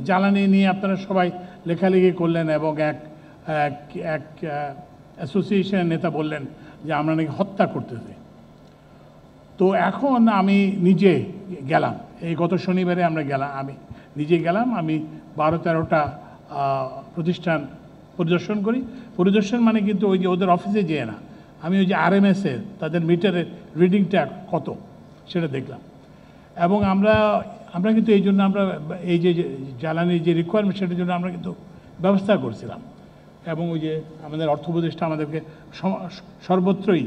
জ্বালানি নিয়ে আপনারা সবাই লেখালেখি করলেন এবং এক এক অ্যাসোসিয়েশনের নেতা বললেন যে আমরা নাকি হত্যা করতেছি। তো এখন আমি নিজে গেলাম, এই গত শনিবারে আমরা গেলাম, আমি নিজে গেলাম, আমি 12-13টা প্রতিষ্ঠান পরিদর্শন করি। পরিদর্শন মানে কিন্তু ওই যে ওদের অফিসে যেয়ে না, আমি ওই যে আরএমএসের তাদের মিটারের রিডিংটা কত সেটা দেখলাম। এবং আমরা কিন্তু এই জন্য আমরা এই যে জ্বালানির যে রিকোয়ারমেন্ট সেটার জন্য আমরা কিন্তু ব্যবস্থা করছিলাম। এবং ওই যে আমাদের অর্থ উপদেষ্টা আমাদেরকে সর্বত্রই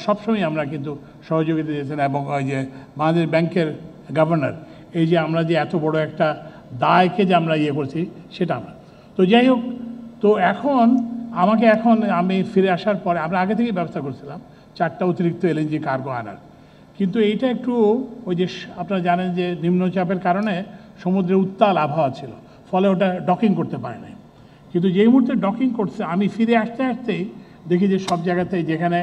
সবসময় আমরা কিন্তু সহযোগিতা দিয়েছেন। এবং ওই যে বাংলাদেশ ব্যাংকের গভর্নর, এই যে আমরা যে এত বড় একটা দায়কে যে আমরা ইয়ে করছি সেটা আমরা, তো যাই হোক, তো এখন আমি ফিরে আসার পরে আমরা আগে থেকেই ব্যবস্থা করছিলাম 4টা অতিরিক্ত এলএনজি কার্গো আনার। কিন্তু এইটা একটু ওই যে আপনারা জানেন যে নিম্নচাপের কারণে সমুদ্রে উত্তাল আবহাওয়া ছিল, ফলে ওটা ডকিং করতে পারে নাই। কিন্তু যেই মুহূর্তে ডকিং করছে আমি ফিরে আসতে আসতেই দেখি যে সব জায়গাতেই যেখানে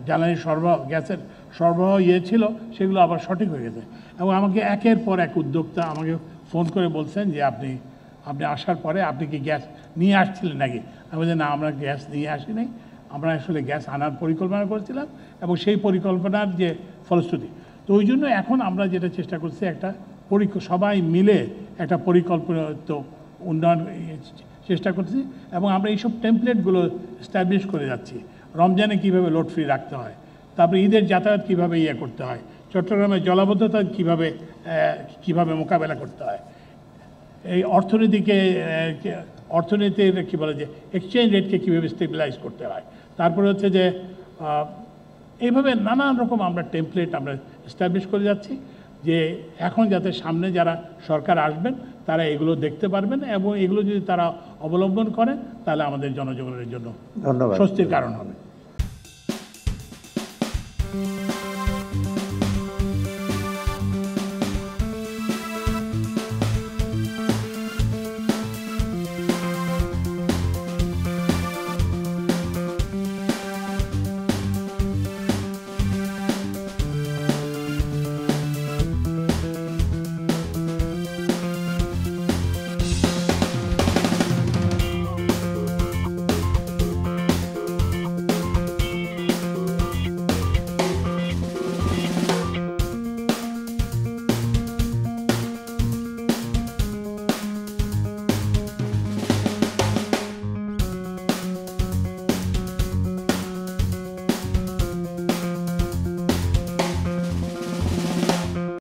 জ্বালানির সরবরাহ, গ্যাসের সরবরাহ ছিল সেগুলো আবার সঠিক হয়ে গেছে। এবং আমাকে একের পর এক উদ্যোক্তা আমাকে ফোন করে বলছেন যে আপনি আসার পরে আপনি কি গ্যাস নিয়ে আসছিলেন নাকি? আমি বলছি না, আমরা গ্যাস নিয়ে আসি নাই, আমরা আসলে গ্যাস আনার পরিকল্পনা করেছিলাম এবং সেই পরিকল্পনার যে ফলশ্রুতি। তো ওই জন্য এখন আমরা যেটা চেষ্টা করছি একটা সবাই মিলে একটা পরিকল্পিত উন্নয়ন চেষ্টা করছি। এবং আমরা এইসব টেমপ্লেটগুলো এস্টাবলিশ করে যাচ্ছি। রমজানে কীভাবে লোড ফ্রি রাখতে হয়, তারপরে ঈদের যাতায়াত কীভাবে করতে হয়, চট্টগ্রামের জলাবদ্ধতা কীভাবে মোকাবেলা করতে হয়, এই অর্থনীতির কী বলে যে এক্সচেঞ্জ রেটকে কীভাবে স্টেবিলাইজ করতে হয়, তারপরে হচ্ছে যে এইভাবে নানান রকম আমরা টেমপ্লেট আমরা এস্টাবলিশ করে যাচ্ছি যে এখন যাতে সামনে যারা সরকার আসবেন তারা এগুলো দেখতে পারবেন এবং এগুলো যদি তারা অবলম্বন করেন তাহলে আমাদের জনজীবনের জন্য স্বস্তির কারণ হবে।